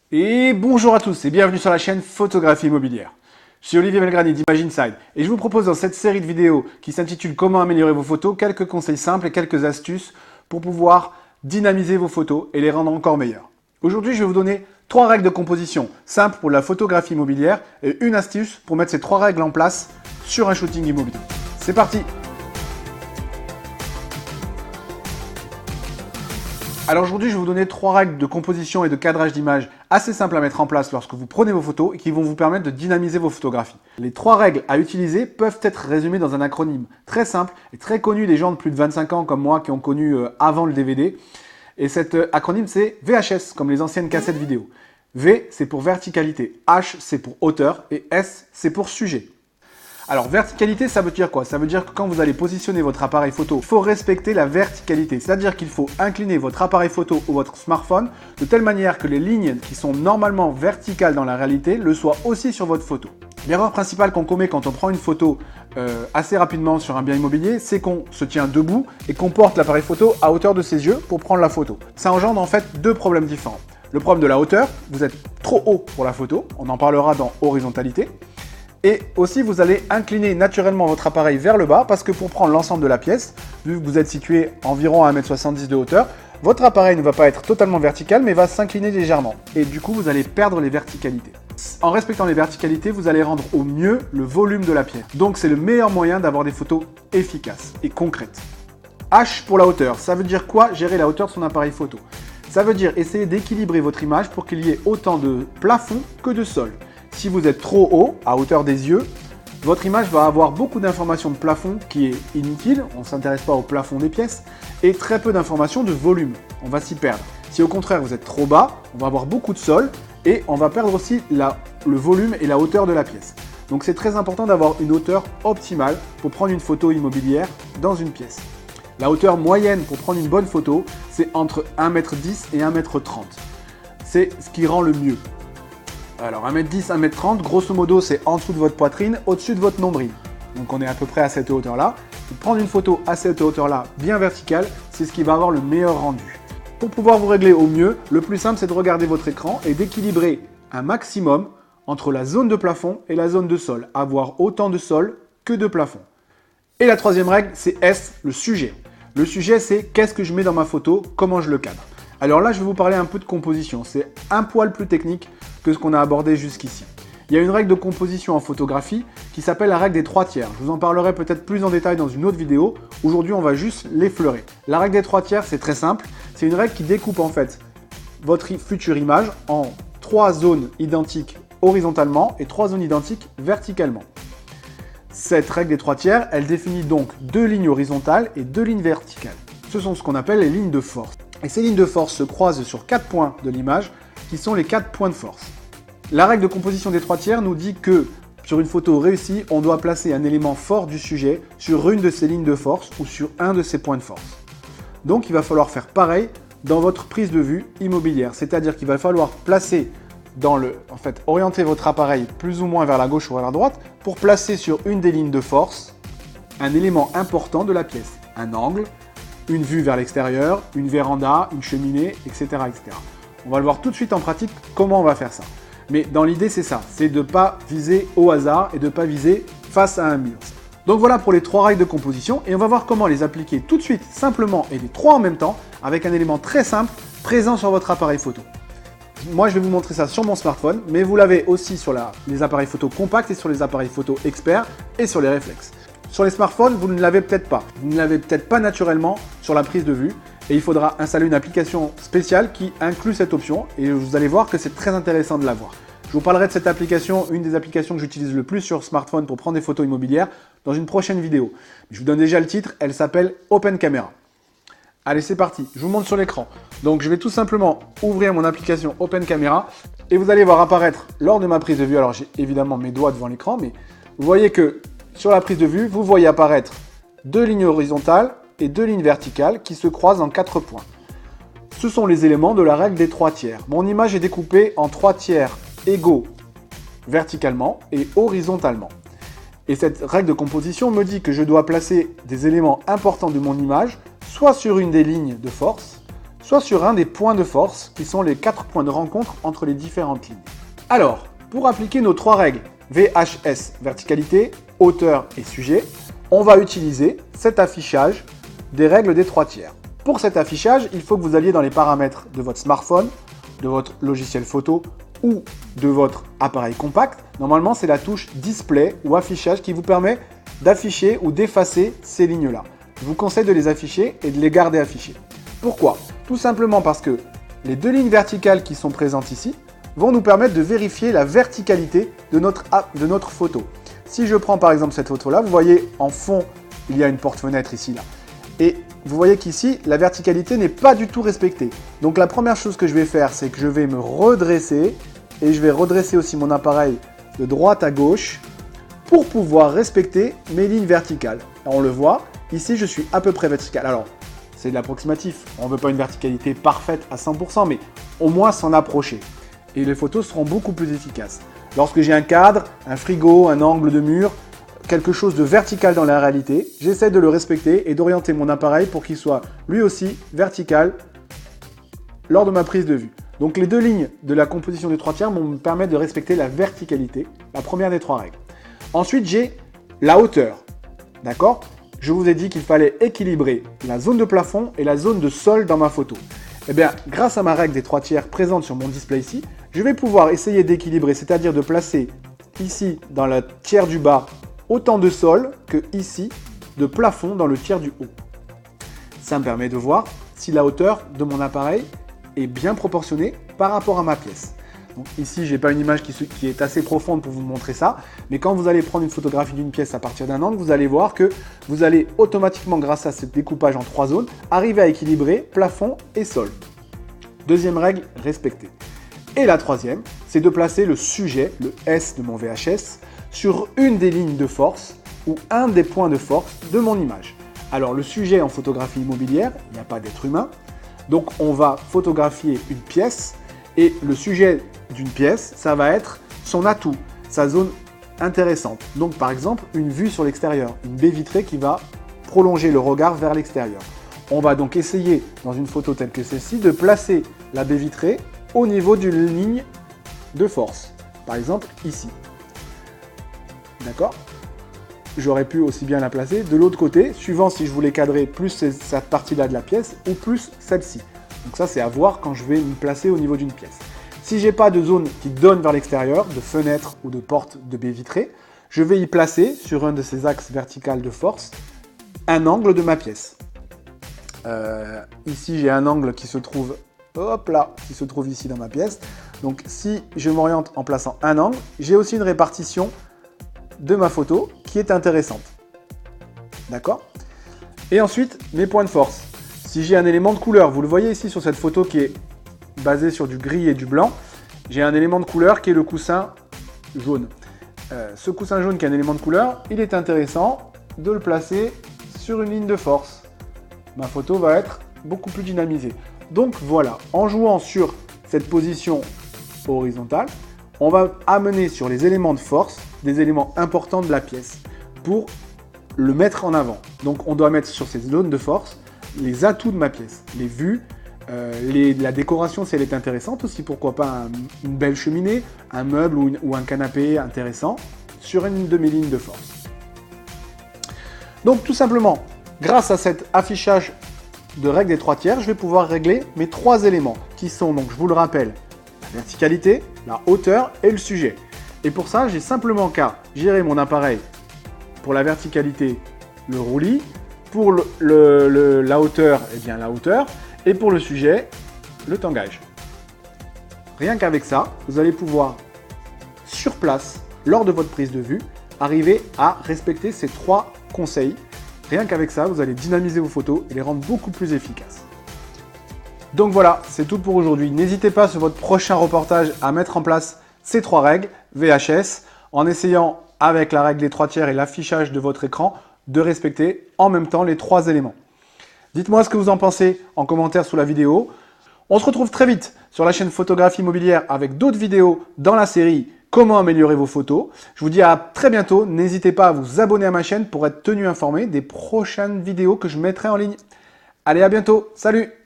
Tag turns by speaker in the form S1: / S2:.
S1: Et bonjour à tous et bienvenue sur la chaîne Photographie Immobilière. Je suis Olivier Belgrani d'Image et je vous propose dans cette série de vidéos qui s'intitule Comment améliorer vos photos, quelques conseils simples et quelques astuces pour pouvoir dynamiser vos photos et les rendre encore meilleures. Aujourd'hui, je vais vous donner 3 règles de composition simples pour la photographie immobilière et une astuce pour mettre ces 3 règles en place sur un shooting immobilier. C'est parti! Alors aujourd'hui, je vais vous donner 3 règles de composition et de cadrage d'image assez simples à mettre en place lorsque vous prenez vos photos et qui vont vous permettre de dynamiser vos photographies. Les 3 règles à utiliser peuvent être résumées dans un acronyme très simple et très connu des gens de plus de 25 ans comme moi qui ont connu avant le DVD. Et cet acronyme, c'est VHS, comme les anciennes cassettes vidéo. V, c'est pour verticalité, H, c'est pour hauteur et S, c'est pour sujet. Alors, verticalité, ça veut dire quoi? Ça veut dire que quand vous allez positionner votre appareil photo, il faut respecter la verticalité. C'est-à-dire qu'il faut incliner votre appareil photo ou votre smartphone de telle manière que les lignes qui sont normalement verticales dans la réalité le soient aussi sur votre photo. L'erreur principale qu'on commet quand on prend une photo assez rapidement sur un bien immobilier, c'est qu'on se tient debout et qu'on porte l'appareil photo à hauteur de ses yeux pour prendre la photo. Ça engendre en fait 2 problèmes différents. Le problème de la hauteur, vous êtes trop haut pour la photo, on en parlera dans horizontalité. Et aussi, vous allez incliner naturellement votre appareil vers le bas parce que pour prendre l'ensemble de la pièce, vu que vous êtes situé environ à 1,70 m de hauteur, votre appareil ne va pas être totalement vertical mais va s'incliner légèrement. Et du coup, vous allez perdre les verticalités. En respectant les verticalités, vous allez rendre au mieux le volume de la pièce. Donc, c'est le meilleur moyen d'avoir des photos efficaces et concrètes. H pour la hauteur. Ça veut dire quoi? Gérer la hauteur de son appareil photo. Ça veut dire essayer d'équilibrer votre image pour qu'il y ait autant de plafond que de sol. Si vous êtes trop haut, à hauteur des yeux, votre image va avoir beaucoup d'informations de plafond qui est inutile, on ne s'intéresse pas au plafond des pièces, et très peu d'informations de volume, on va s'y perdre. Si au contraire vous êtes trop bas, on va avoir beaucoup de sol, et on va perdre aussi le volume et la hauteur de la pièce. Donc c'est très important d'avoir une hauteur optimale pour prendre une photo immobilière dans une pièce. La hauteur moyenne pour prendre une bonne photo, c'est entre 1,10 m et 1,30 m. C'est ce qui rend le mieux. Alors 1,10 m, 1,30 m, grosso modo c'est en dessous de votre poitrine, au-dessus de votre nombril. Donc on est à peu près à cette hauteur-là. Prendre une photo à cette hauteur-là, bien verticale, c'est ce qui va avoir le meilleur rendu. Pour pouvoir vous régler au mieux, le plus simple c'est de regarder votre écran et d'équilibrer un maximum entre la zone de plafond et la zone de sol. Avoir autant de sol que de plafond. Et la 3e règle, c'est S, le sujet. Le sujet c'est qu'est-ce que je mets dans ma photo, comment je le cadre. Alors là, je vais vous parler un peu de composition. C'est un poil plus technique que ce qu'on a abordé jusqu'ici. Il y a une règle de composition en photographie qui s'appelle la règle des 3 tiers. Je vous en parlerai peut-être plus en détail dans une autre vidéo. Aujourd'hui, on va juste l'effleurer. La règle des 3 tiers, c'est très simple. C'est une règle qui découpe en fait votre future image en 3 zones identiques horizontalement et 3 zones identiques verticalement. Cette règle des 3 tiers, elle définit donc 2 lignes horizontales et 2 lignes verticales. Ce sont ce qu'on appelle les lignes de force. Et ces lignes de force se croisent sur 4 points de l'image qui sont les 4 points de force. La règle de composition des 3 tiers nous dit que sur une photo réussie, on doit placer un élément fort du sujet sur une de ces lignes de force ou sur un de ces points de force. Donc il va falloir faire pareil dans votre prise de vue immobilière, c'est-à-dire qu'il va falloir placer orienter votre appareil plus ou moins vers la gauche ou vers la droite pour placer sur une des lignes de force un élément important de la pièce, un angle, une vue vers l'extérieur, une véranda, une cheminée, etc., etc. On va le voir tout de suite en pratique comment on va faire ça. Mais dans l'idée, c'est ça, c'est de ne pas viser au hasard et de ne pas viser face à un mur. Donc voilà pour les 3 règles de composition et on va voir comment les appliquer tout de suite, simplement et les 3 en même temps, avec un élément très simple présent sur votre appareil photo. Moi, je vais vous montrer ça sur mon smartphone, mais vous l'avez aussi sur les appareils photo compacts et sur les appareils photo experts et sur les réflexes. Sur les smartphones, vous ne l'avez peut-être pas. Vous ne l'avez peut-être pas naturellement sur la prise de vue et il faudra installer une application spéciale qui inclut cette option et vous allez voir que c'est très intéressant de l'avoir. Je vous parlerai de cette application, une des applications que j'utilise le plus sur smartphone pour prendre des photos immobilières, dans une prochaine vidéo. Je vous donne déjà le titre, elle s'appelle Open Camera. Allez, c'est parti, je vous montre sur l'écran. Donc je vais tout simplement ouvrir mon application Open Camera et vous allez voir apparaître lors de ma prise de vue, alors j'ai évidemment mes doigts devant l'écran, mais vous voyez que sur la prise de vue, vous voyez apparaître 2 lignes horizontales et 2 lignes verticales qui se croisent en 4 points. Ce sont les éléments de la règle des 3 tiers. Mon image est découpée en 3 tiers égaux verticalement et horizontalement. Et cette règle de composition me dit que je dois placer des éléments importants de mon image soit sur une des lignes de force, soit sur un des points de force, qui sont les 4 points de rencontre entre les différentes lignes. Alors, pour appliquer nos 3 règles, VHS, verticalité, hauteur et sujet, on va utiliser cet affichage des règles des 3 tiers. Pour cet affichage, il faut que vous alliez dans les paramètres de votre smartphone, de votre logiciel photo ou de votre appareil compact. Normalement, c'est la touche Display ou affichage qui vous permet d'afficher ou d'effacer ces lignes-là. Je vous conseille de les afficher et de les garder affichées. Pourquoi? Tout simplement parce que les 2 lignes verticales qui sont présentes ici vont nous permettre de vérifier la verticalité de notre photo. Si je prends par exemple cette photo-là, vous voyez en fond, il y a une porte-fenêtre ici, là. Et vous voyez qu'ici, la verticalité n'est pas du tout respectée. Donc la première chose que je vais faire, c'est que je vais me redresser et je vais redresser aussi mon appareil de droite à gauche pour pouvoir respecter mes lignes verticales. Alors, on le voit, ici je suis à peu près vertical. Alors, c'est de l'approximatif, on ne veut pas une verticalité parfaite à 100%, mais au moins s'en approcher. Et les photos seront beaucoup plus efficaces. Lorsque j'ai un cadre, un frigo, un angle de mur, quelque chose de vertical dans la réalité, j'essaie de le respecter et d'orienter mon appareil pour qu'il soit lui aussi vertical lors de ma prise de vue. Donc les 2 lignes de la composition des 3 tiers vont me permettre de respecter la verticalité, la première des 3 règles. Ensuite, j'ai la hauteur. D'accord? Je vous ai dit qu'il fallait équilibrer la zone de plafond et la zone de sol dans ma photo. Eh bien, grâce à ma règle des 3 tiers présente sur mon display ici, je vais pouvoir essayer d'équilibrer, c'est-à-dire de placer ici, dans le tiers du bas, autant de sol que ici, de plafond dans le tiers du haut. Ça me permet de voir si la hauteur de mon appareil est bien proportionnée par rapport à ma pièce. Donc ici, je n'ai pas une image qui est assez profonde pour vous montrer ça, mais quand vous allez prendre une photographie d'une pièce à partir d'un angle, vous allez voir que vous allez automatiquement, grâce à ce découpage en 3 zones, arriver à équilibrer plafond et sol. Deuxième règle, respectée. Et la troisième, c'est de placer le sujet, le S de mon VHS, sur une des lignes de force ou un des points de force de mon image. Alors le sujet en photographie immobilière, il n'y a pas d'être humain, donc on va photographier une pièce et le sujet d'une pièce, ça va être son atout, sa zone intéressante. Donc par exemple, une vue sur l'extérieur, une baie vitrée qui va prolonger le regard vers l'extérieur. On va donc essayer, dans une photo telle que celle-ci, de placer la baie vitrée au niveau d'une ligne de force. Par exemple, ici. D'accord? J'aurais pu aussi bien la placer de l'autre côté, suivant si je voulais cadrer plus cette partie-là de la pièce ou plus celle-ci. Donc ça, c'est à voir quand je vais me placer au niveau d'une pièce. Si j'ai pas de zone qui donne vers l'extérieur, de fenêtre ou de porte de baie vitrée, je vais y placer, sur un de ces axes verticaux de force, un angle de ma pièce. Ici, j'ai un angle qui se trouve, hop là, qui se trouve ici dans ma pièce. Donc si je m'oriente en plaçant un angle, j'ai aussi une répartition de ma photo qui est intéressante. D'accord? Et ensuite, mes points de force. Si j'ai un élément de couleur, vous le voyez ici sur cette photo qui est basée sur du gris et du blanc, j'ai un élément de couleur qui est le coussin jaune. Ce coussin jaune qui est un élément de couleur, il est intéressant de le placer sur une ligne de force. Ma photo va être beaucoup plus dynamisée. Donc voilà, en jouant sur cette position horizontale, on va amener sur les éléments de force des éléments importants de la pièce pour le mettre en avant. Donc on doit mettre sur ces zones de force les atouts de ma pièce, les vues, la décoration si elle est intéressante aussi, pourquoi pas une belle cheminée, un meuble ou un canapé intéressant sur une de mes lignes de force. Donc tout simplement, grâce à cet affichage de règle des 3 tiers, je vais pouvoir régler mes 3 éléments qui sont, donc je vous le rappelle, la verticalité, la hauteur et le sujet. Et pour ça, j'ai simplement qu'à gérer mon appareil pour la verticalité, le roulis, pour la hauteur, eh bien la hauteur, et pour le sujet, le tangage. Rien qu'avec ça, vous allez pouvoir, sur place, lors de votre prise de vue, arriver à respecter ces 3 conseils. Rien qu'avec ça, vous allez dynamiser vos photos et les rendre beaucoup plus efficaces. Donc voilà, c'est tout pour aujourd'hui. N'hésitez pas sur votre prochain reportage à mettre en place ces 3 règles VHS en essayant avec la règle des 3 tiers et l'affichage de votre écran de respecter en même temps les 3 éléments. Dites-moi ce que vous en pensez en commentaire sous la vidéo. On se retrouve très vite sur la chaîne Photographie Immobilière avec d'autres vidéos dans la série Comment améliorer vos photos. Je vous dis à très bientôt. N'hésitez pas à vous abonner à ma chaîne pour être tenu informé des prochaines vidéos que je mettrai en ligne. Allez, à bientôt. Salut!